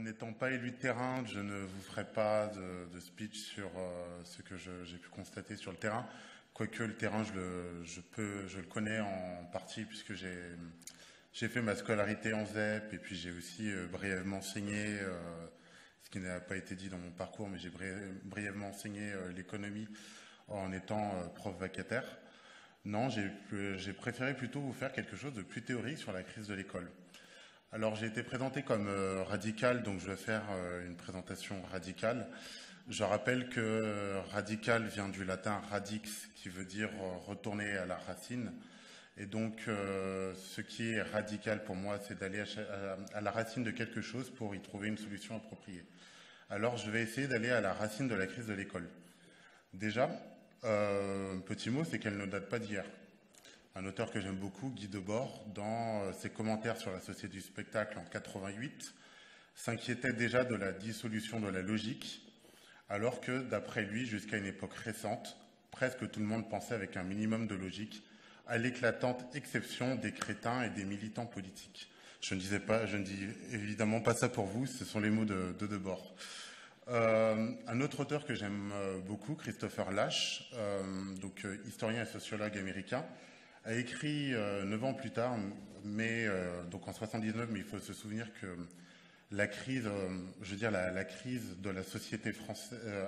N'étant pas élu de terrain, je ne vous ferai pas de speech sur ce que j'ai pu constater sur le terrain. Quoique le terrain, je le connais en partie puisque j'ai fait ma scolarité en ZEP et puis j'ai aussi brièvement enseigné, ce qui n'a pas été dit dans mon parcours, mais j'ai brièvement enseigné l'économie en étant prof vacataire. Non, j'ai préféré plutôt vous faire quelque chose de plus théorique sur la crise de l'école. Alors j'ai été présenté comme radical, donc je vais faire une présentation radicale. Je rappelle que radical vient du latin radix, qui veut dire retourner à la racine. Et donc ce qui est radical pour moi, c'est d'aller à la racine de quelque chose pour y trouver une solution appropriée. Alors je vais essayer d'aller à la racine de la crise de l'école. Déjà, un petit mot, c'est qu'elle ne date pas d'hier. Un auteur que j'aime beaucoup, Guy Debord, dans ses commentaires sur la société du spectacle en 88, s'inquiétait déjà de la dissolution de la logique, alors que, d'après lui, jusqu'à une époque récente, presque tout le monde pensait avec un minimum de logique à l'éclatante exception des crétins et des militants politiques. Je ne dis évidemment pas ça pour vous, ce sont les mots de Debord. Un autre auteur que j'aime beaucoup, Christopher Lasch, historien et sociologue américain, a écrit 9 ans plus tard, donc en 79, mais il faut se souvenir que la crise, la crise de la société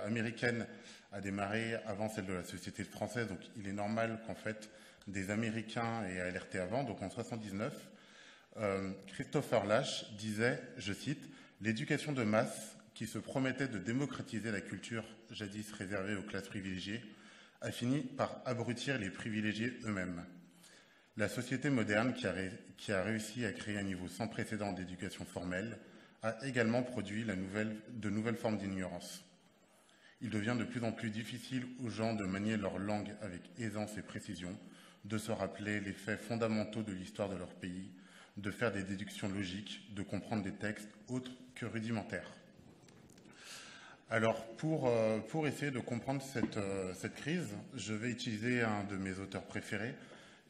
américaine a démarré avant celle de la société française, donc il est normal qu'en fait des Américains aient alerté avant. Donc en 79, Christopher Lasch disait, je cite, « L'éducation de masse qui se promettait de démocratiser la culture jadis réservée aux classes privilégiées a fini par abrutir les privilégiés eux-mêmes. La société moderne, qui a réussi à créer un niveau sans précédent d'éducation formelle, a également produit de nouvelles formes d'ignorance. Il devient de plus en plus difficile aux gens de manier leur langue avec aisance et précision, de se rappeler les faits fondamentaux de l'histoire de leur pays, de faire des déductions logiques, de comprendre des textes autres que rudimentaires. » Alors, pour essayer de comprendre cette crise, je vais utiliser un de mes auteurs préférés,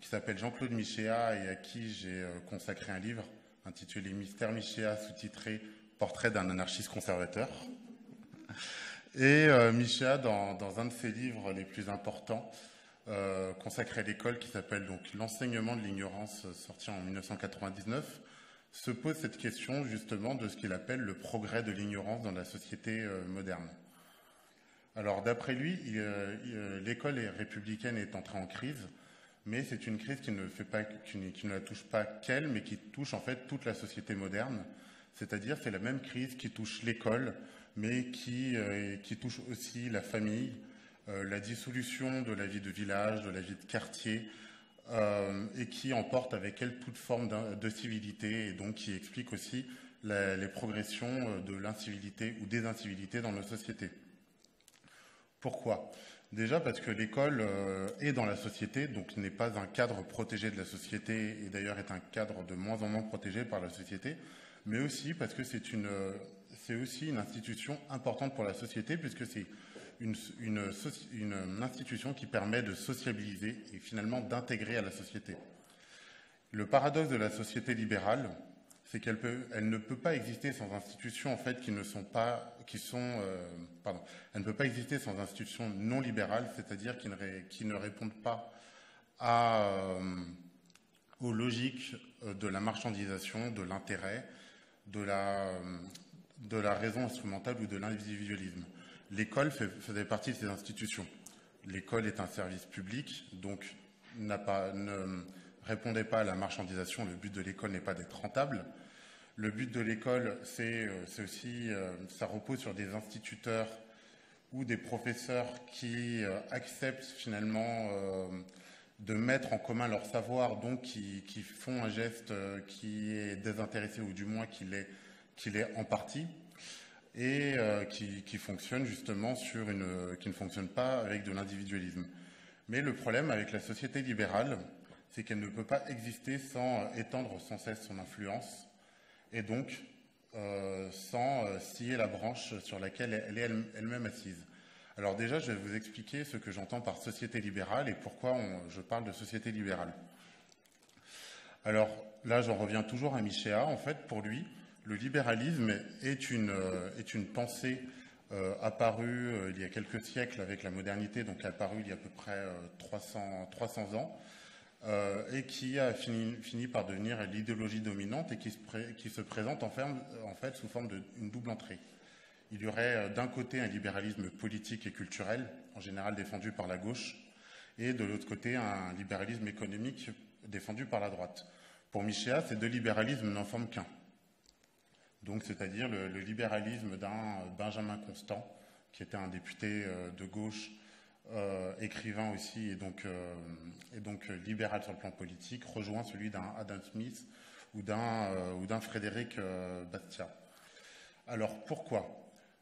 qui s'appelle Jean-Claude Michéa et à qui j'ai consacré un livre intitulé Mystère Michéa, sous-titré Portrait d'un anarchiste conservateur. Et Michéa, dans un de ses livres les plus importants, consacré à l'école, qui s'appelle donc L'enseignement de l'ignorance, sorti en 1999, se pose cette question justement de ce qu'il appelle le progrès de l'ignorance dans la société moderne. Alors d'après lui, l'école républicaine est entrée en crise, mais c'est une crise qui ne la touche pas qu'elle, mais qui touche en fait toute la société moderne. C'est-à-dire c'est la même crise qui touche l'école, mais qui touche aussi la famille, la dissolution de la vie de village, de la vie de quartier, et qui emporte avec elle toute forme de civilité, et donc qui explique aussi les progressions de l'incivilité ou des incivilités dans nos sociétés. Pourquoi ? Déjà parce que l'école est dans la société, donc n'est pas un cadre protégé de la société, et d'ailleurs est un cadre de moins en moins protégé par la société, mais aussi parce que c'est aussi une institution importante pour la société, puisque c'est une institution qui permet de sociabiliser et finalement d'intégrer à la société. Le paradoxe de la société libérale, c'est qu'elle ne peut pas exister sans institutions en fait elle ne peut pas exister sans institutions non libérales, c'est-à-dire qui ne répondent pas aux logiques de la marchandisation, de l'intérêt, de la raison instrumentale ou de l'individualisme. L'école faisait partie de ces institutions. L'école est un service public, donc ne répondait pas à la marchandisation. Le but de l'école n'est pas d'être rentable. Le but de l'école, ça repose sur des instituteurs ou des professeurs qui acceptent finalement de mettre en commun leur savoir, donc qui font un geste qui est désintéressé ou du moins qui l'est en partie, et qui fonctionne justement qui ne fonctionne pas avec de l'individualisme. Mais le problème avec la société libérale, c'est qu'elle ne peut pas exister sans étendre sans cesse son influence, et donc sans scier la branche sur laquelle elle est elle-même assise. Alors déjà, je vais vous expliquer ce que j'entends par société libérale et pourquoi je parle de société libérale. Alors là, j'en reviens toujours à Michéa. En fait, pour lui, le libéralisme est une pensée apparue il y a quelques siècles avec la modernité, donc apparue il y a à peu près 300 ans, et qui a fini par devenir l'idéologie dominante et qui se présente en fait sous forme d'une double entrée. Il y aurait d'un côté un libéralisme politique et culturel, en général défendu par la gauche, et de l'autre côté un libéralisme économique défendu par la droite. Pour Michéa, ces deux libéralismes n'en forment qu'un. Donc, c'est-à-dire le libéralisme d'un Benjamin Constant, qui était un député de gauche, écrivain aussi, et donc libéral sur le plan politique, rejoint celui d'un Adam Smith ou d'un Frédéric Bastiat. Alors, pourquoi ?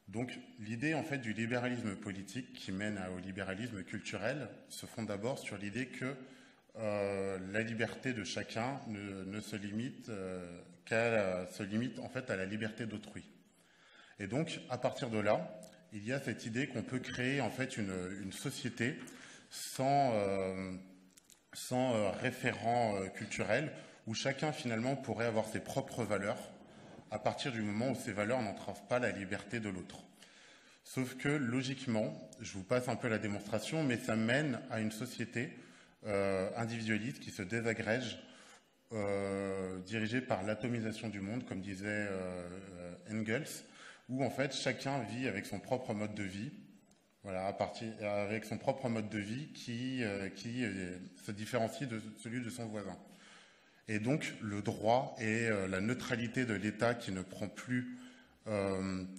Donc, l'idée en fait du libéralisme politique qui mène au libéralisme culturel se fonde d'abord sur l'idée que la liberté de chacun ne se limite se limite en fait à la liberté d'autrui. Et donc, à partir de là, il y a cette idée qu'on peut créer en fait une société sans référent culturel, où chacun finalement pourrait avoir ses propres valeurs à partir du moment où ces valeurs n'entravent pas la liberté de l'autre. Sauf que logiquement, je vous passe un peu la démonstration, mais ça mène à une société individualiste qui se désagrège, dirigée par l'atomisation du monde, comme disait Engels, où en fait chacun vit avec son propre mode de vie, voilà, avec son propre mode de vie qui se différencie de celui de son voisin. Et donc le droit et la neutralité de l'État qui ne prend plus,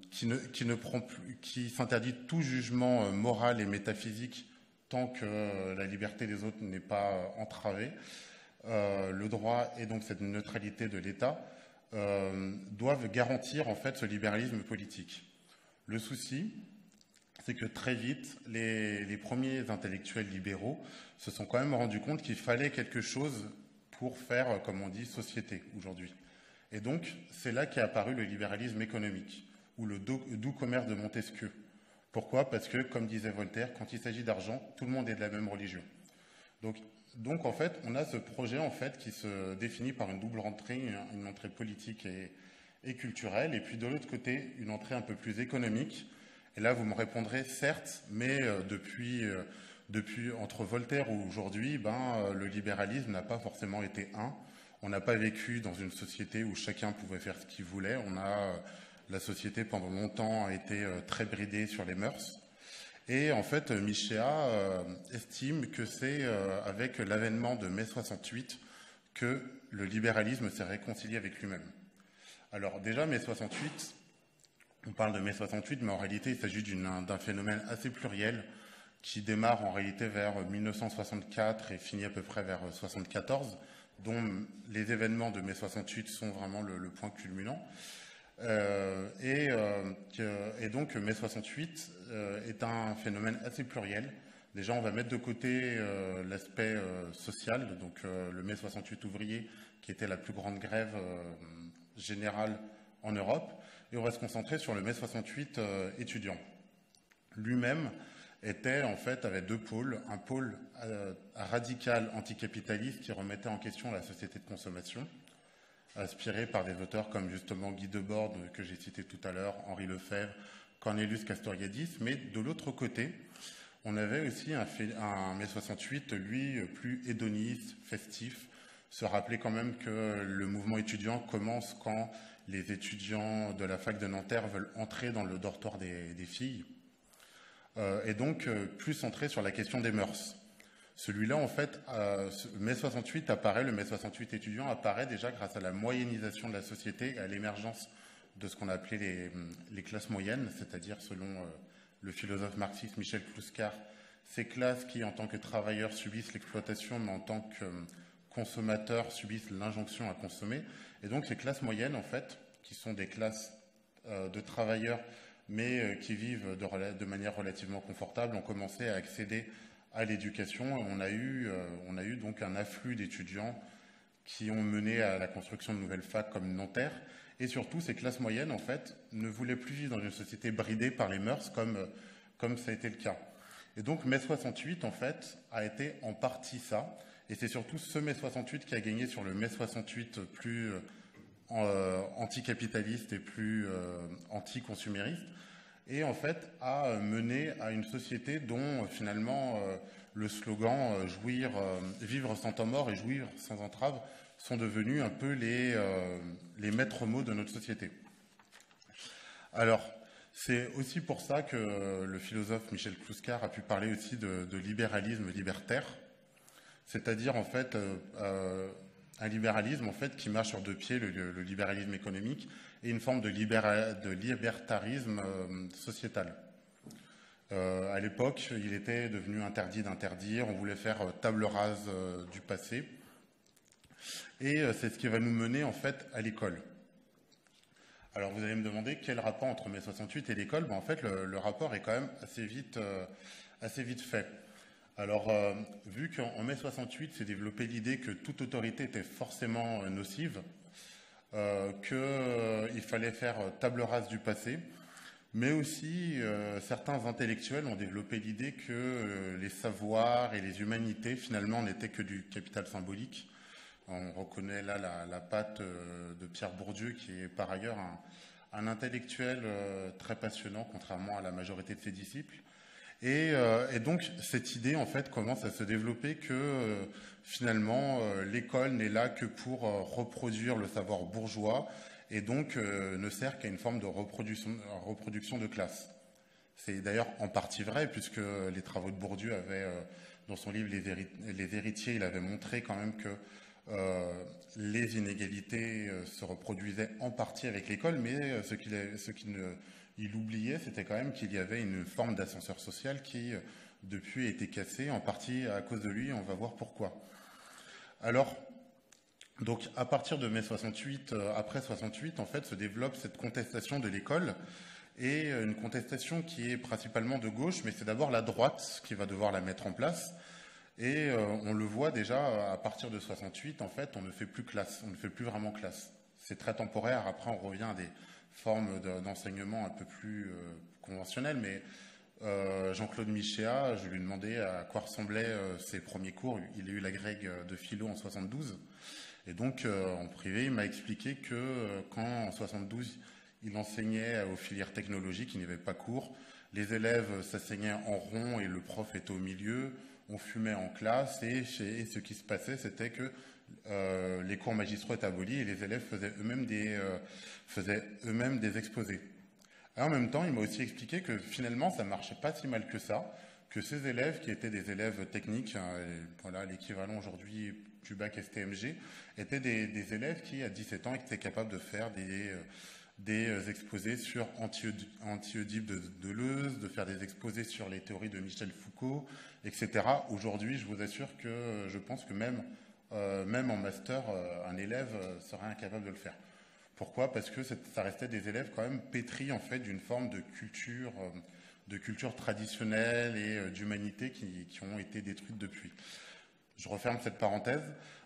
qui s'interdit tout jugement moral et métaphysique tant que la liberté des autres n'est pas entravée. Le droit et donc cette neutralité de l'État doivent garantir en fait ce libéralisme politique. Le souci, c'est que très vite, les premiers intellectuels libéraux se sont quand même rendus compte qu'il fallait quelque chose pour faire, comme on dit, société aujourd'hui. Et donc, c'est là qu'est apparu le libéralisme économique, ou le doux commerce de Montesquieu. Pourquoi ? Parce que, comme disait Voltaire, quand il s'agit d'argent, tout le monde est de la même religion. Donc en fait, on a ce projet en fait, qui se définit par une double entrée, une entrée politique et culturelle, et puis de l'autre côté, une entrée un peu plus économique. Et là, vous me répondrez, certes, mais depuis entre Voltaire ou aujourd'hui, le libéralisme n'a pas forcément été un. On n'a pas vécu dans une société où chacun pouvait faire ce qu'il voulait. La société, pendant longtemps, a été très bridée sur les mœurs. Et en fait, Michéa estime que c'est avec l'avènement de mai 68 que le libéralisme s'est réconcilié avec lui-même. Alors déjà, mai 68, on parle de mai 68, mais en réalité, il s'agit d'un phénomène assez pluriel qui démarre en réalité vers 1964 et finit à peu près vers 1974, dont les événements de mai 68 sont vraiment le point culminant. Et donc mai 68 est un phénomène assez pluriel. Déjà, on va mettre de côté l'aspect social, donc le mai 68 ouvrier, qui était la plus grande grève générale en Europe, et on va se concentrer sur le mai 68 étudiant. Lui-même avait deux pôles, un pôle radical anticapitaliste qui remettait en question la société de consommation, inspiré par des auteurs comme justement Guy Debord, que j'ai cité tout à l'heure, Henri Lefebvre, Cornelius Castoriadis. Mais de l'autre côté, on avait aussi un mai 68, lui, plus hédoniste, festif, se rappeler quand même que le mouvement étudiant commence quand les étudiants de la fac de Nanterre veulent entrer dans le dortoir des filles, et donc plus centré sur la question des mœurs. Celui-là, en fait, mai 68 apparaît, le mai 68 étudiant apparaît déjà grâce à la moyennisation de la société et à l'émergence de ce qu'on appelait les classes moyennes, c'est-à-dire, selon le philosophe marxiste Michel Clouscar, ces classes qui, en tant que travailleurs, subissent l'exploitation, mais en tant que consommateurs, subissent l'injonction à consommer. Et donc, ces classes moyennes, en fait, qui sont des classes de travailleurs, mais qui vivent de manière relativement confortable, ont commencé à accéder à l'éducation. On a eu donc un afflux d'étudiants qui ont mené à la construction de nouvelles facs comme Nanterre. Et surtout, ces classes moyennes, en fait, ne voulaient plus vivre dans une société bridée par les mœurs comme ça a été le cas. Et donc, mai 68, en fait, a été en partie ça. Et c'est surtout ce mai 68 qui a gagné sur le mai 68 plus anticapitaliste et plus anticonsumériste, et en fait a mené à une société dont finalement le slogan vivre sans temps mort et jouir sans entrave sont devenus un peu les maîtres mots de notre société. Alors, c'est aussi pour ça que le philosophe Michel Clouscar a pu parler aussi de libéralisme libertaire, c'est-à-dire en fait un libéralisme en fait qui marche sur deux pieds, le libéralisme économique, et une forme de libertarisme sociétal. À l'époque, il était devenu interdit d'interdire, on voulait faire table rase du passé, et c'est ce qui va nous mener en fait à l'école. Alors vous allez me demander quel rapport entre mai 68 et l'école. En fait, le rapport est quand même assez vite fait. Alors, vu qu'en mai 68 s'est développée l'idée que toute autorité était forcément nocive, qu'il fallait faire table rase du passé, mais aussi certains intellectuels ont développé l'idée que les savoirs et les humanités finalement n'étaient que du capital symbolique. On reconnaît là la patte de Pierre Bourdieu, qui est par ailleurs un intellectuel très passionnant, contrairement à la majorité de ses disciples. Et donc, cette idée, en fait, commence à se développer que finalement, l'école n'est là que pour reproduire le savoir bourgeois et donc ne sert qu'à une forme de reproduction de classe. C'est d'ailleurs en partie vrai, puisque les travaux de Bourdieu avaient, dans son livre Les Héritiers, il avait montré quand même que les inégalités se reproduisaient en partie avec l'école, mais ce qu'il oubliait, c'était quand même qu'il y avait une forme d'ascenseur social qui, depuis, a été cassée, en partie à cause de lui, on va voir pourquoi. Alors, donc, à partir de mai 68, après 68, en fait, se développe cette contestation de l'école, et une contestation qui est principalement de gauche, mais c'est d'abord la droite qui va devoir la mettre en place. Et on le voit déjà, à partir de 68, en fait, on ne fait plus classe, on ne fait plus vraiment classe. C'est très temporaire, après on revient à des formes d'enseignement un peu plus conventionnelles, mais Jean-Claude Michéa, je lui demandais à quoi ressemblaient ses premiers cours. Il a eu l'agrég de philo en 72, et donc en privé, il m'a expliqué que quand en 72, il enseignait aux filières technologiques, il n'y avait pas cours, les élèves s'asseignaient en rond et le prof était au milieu. On fumait en classe et ce qui se passait, c'était que les cours magistraux étaient abolis et les élèves faisaient eux-mêmes des exposés. Et en même temps, il m'a aussi expliqué que finalement, ça ne marchait pas si mal que ça, que ces élèves qui étaient des élèves techniques, voilà, l'équivalent aujourd'hui du bac STMG, étaient des élèves qui, à 17 ans, étaient capables de faire des exposés sur Anti-Oedipe de Deleuze, de faire des exposés sur les théories de Michel Foucault, etc. Aujourd'hui, je vous assure que je pense que même en master, un élève serait incapable de le faire. Pourquoi? Parce que ça restait des élèves quand même pétris en fait d'une forme de culture traditionnelle et d'humanité qui ont été détruites depuis. Je referme cette parenthèse.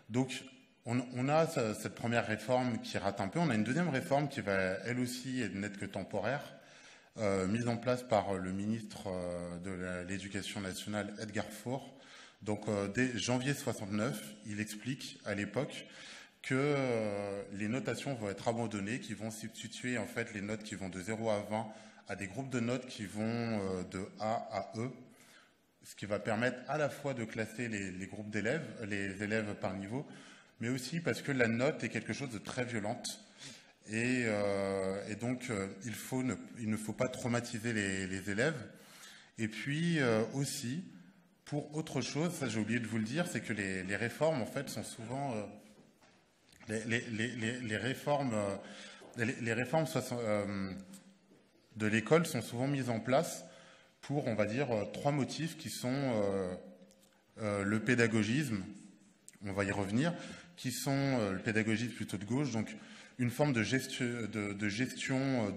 Donc, on a cette première réforme qui rate un peu. On a une deuxième réforme qui va, elle aussi, n'être que temporaire, mise en place par le ministre de l'Éducation nationale, Edgar Faure. Donc, dès janvier 69, il explique à l'époque que les notations vont être abandonnées, qui vont substituer en fait les notes qui vont de 0 à 20 à des groupes de notes qui vont de A à E, ce qui va permettre à la fois de classer les groupes d'élèves, les élèves par niveau, mais aussi parce que la note est quelque chose de très violente. Et donc, il ne faut pas traumatiser les élèves. Et puis aussi, pour autre chose, ça j'ai oublié de vous le dire, c'est que les réformes, en fait, sont souvent... les réformes de l'école sont souvent mises en place pour, on va dire, trois motifs qui sont le pédagogisme, on va y revenir, qui sont le pédagogisme plutôt de gauche, donc une forme de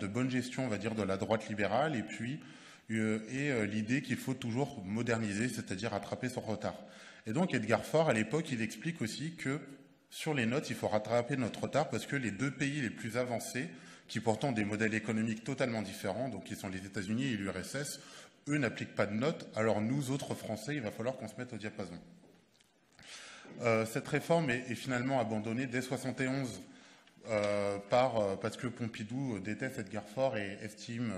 bonne gestion, on va dire, de la droite libérale, et puis l'idée qu'il faut toujours moderniser, c'est-à-dire rattraper son retard. Et donc Edgar Faure, à l'époque, il explique aussi que sur les notes, il faut rattraper notre retard parce que les deux pays les plus avancés, qui pourtant ont des modèles économiques totalement différents, donc qui sont les États-Unis et l'URSS, eux n'appliquent pas de notes, alors nous, autres Français, il va falloir qu'on se mette au diapason. Cette réforme est finalement abandonnée dès 71 parce que Pompidou déteste Edgar Faure et estime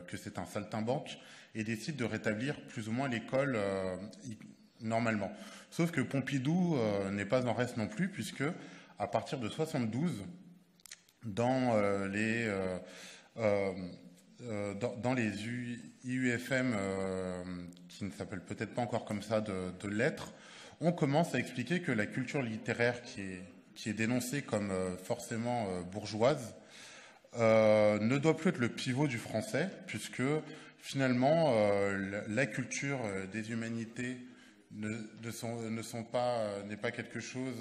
que c'est un saltimbanque et décide de rétablir plus ou moins l'école normalement. Sauf que Pompidou n'est pas en reste non plus, puisque à partir de 72, dans dans les IUFM, qui ne s'appellent peut-être pas encore comme ça, de lettres, on commence à expliquer que la culture littéraire qui est dénoncée comme forcément bourgeoise ne doit plus être le pivot du français, puisque finalement la culture des humanités n'est pas quelque chose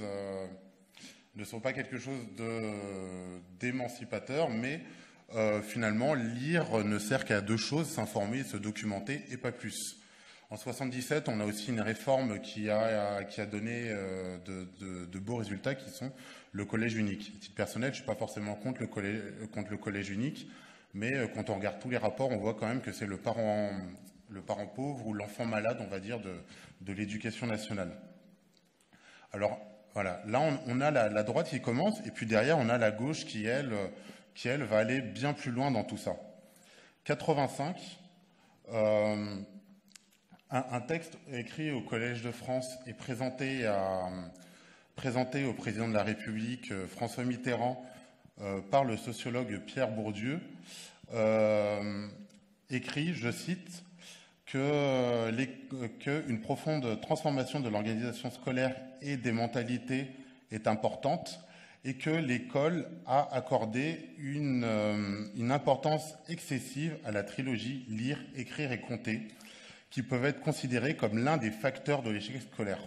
d'émancipateur, mais finalement lire ne sert qu'à deux choses, s'informer, se documenter et pas plus. En 77, on a aussi une réforme qui a donné de beaux résultats, qui sont le collège unique. À titre personnel, je ne suis pas forcément contre le collège unique, mais quand on regarde tous les rapports, on voit quand même que c'est le parent pauvre ou l'enfant malade, on va dire, de l'éducation nationale. Alors, voilà, là on a la droite qui commence, et puis derrière on a la gauche qui elle va aller bien plus loin dans tout ça. 85, un texte écrit au Collège de France et présenté au président de la République, François Mitterrand, par le sociologue Pierre Bourdieu, écrit, je cite, qu'une profonde transformation de l'organisation scolaire et des mentalités est importante et que l'école a accordé une importance excessive à la trilogie lire, écrire et compter, qui peuvent être considérés comme l'un des facteurs de l'échec scolaire.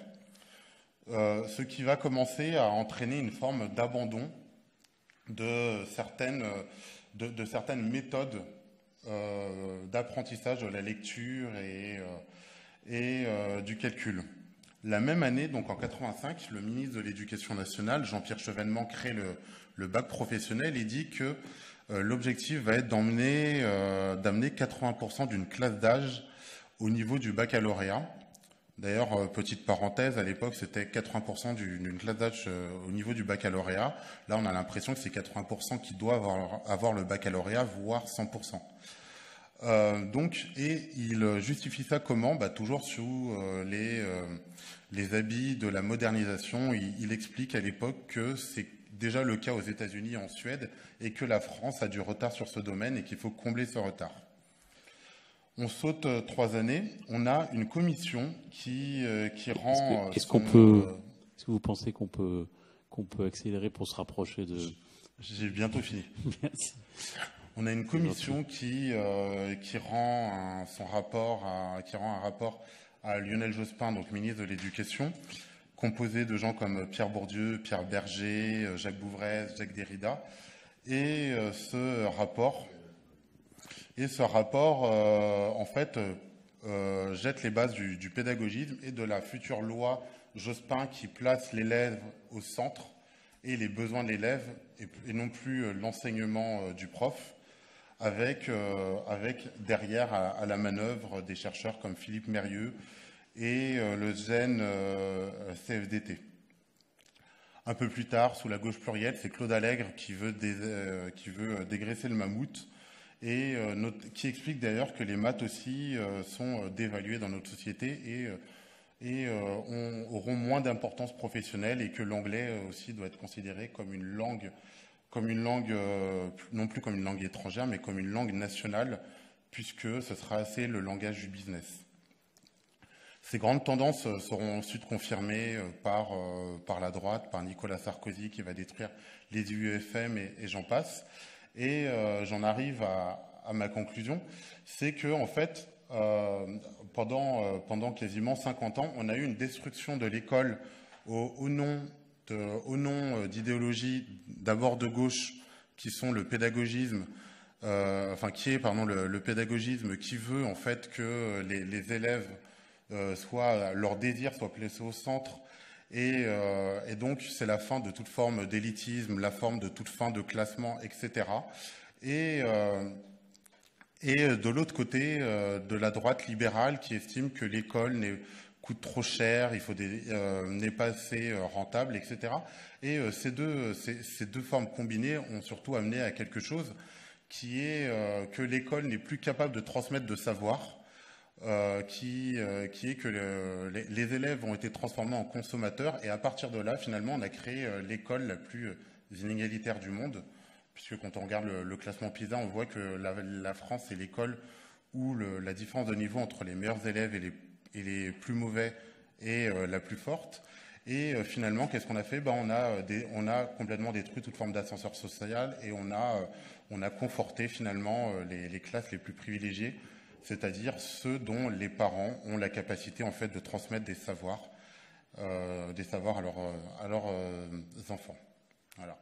Ce qui va commencer à entraîner une forme d'abandon de certaines méthodes d'apprentissage de la lecture et du calcul. La même année, donc en 85, le ministre de l'Éducation nationale, Jean-Pierre Chevènement, crée le bac professionnel et dit que l'objectif va être d'amener 80% d'une classe d'âge au niveau du baccalauréat. D'ailleurs, petite parenthèse, à l'époque, c'était 80% d'une classe d'âge au niveau du baccalauréat. Là, on a l'impression que c'est 80% qui doivent avoir le baccalauréat, voire 100%. Et il justifie ça comment ? Toujours sous les habits de la modernisation. Il explique à l'époque que c'est déjà le cas aux États-Unis et en Suède et que la France a du retard sur ce domaine et qu'il faut combler ce retard. On saute 3 années, on a une commission qui rend... Est-ce que vous pensez qu'on peut accélérer pour se rapprocher de... J'ai bientôt fini. Merci. On a une commission qui rend un rapport à Lionel Jospin, donc ministre de l'Éducation, composé de gens comme Pierre Bourdieu, Pierre Berger, Jacques Bouvresse, Jacques Derrida. Et ce rapport, en fait, jette les bases du pédagogisme et de la future loi Jospin qui place l'élève au centre et les besoins de l'élève et non plus l'enseignement du prof, avec derrière à la manœuvre des chercheurs comme Philippe Mérieux et le GEN CFDT. Un peu plus tard, sous la gauche plurielle, c'est Claude Allègre qui veut dégraisser le mammouth et qui explique d'ailleurs que les maths aussi sont dévaluées dans notre société et auront moins d'importance professionnelle et que l'anglais aussi doit être considéré comme une langue, non plus comme une langue étrangère, mais comme une langue nationale, puisque ce sera assez le langage du business. Ces grandes tendances seront ensuite confirmées par la droite, par Nicolas Sarkozy qui va détruire les IUFM et j'en passe. Et j'en arrive à ma conclusion, c'est que en fait, pendant quasiment 50 ans, on a eu une destruction de l'école au nom d'idéologies d'abord de gauche qui sont le pédagogisme, le pédagogisme qui veut en fait que les élèves leur désir soit placé au centre et donc c'est la fin de toute forme d'élitisme, la forme de toute fin de classement, etc. Et de l'autre côté, de la droite libérale qui estime que l'école n'est coûte trop cher, n'est pas assez rentable, etc. Et ces deux formes combinées ont surtout amené à quelque chose qui est que l'école n'est plus capable de transmettre de savoir, qui est que les élèves ont été transformés en consommateurs, et à partir de là, finalement, on a créé l'école la plus inégalitaire du monde, puisque quand on regarde le classement PISA, on voit que la France est l'école où la différence de niveau entre les meilleurs élèves et les plus mauvais est la plus forte. Et finalement, qu'est-ce qu'on a fait? On a complètement détruit toute forme d'ascenseur social, et on a conforté finalement les classes les plus privilégiées, c'est-à-dire ceux dont les parents ont la capacité en fait de transmettre des savoirs à leurs enfants. Voilà.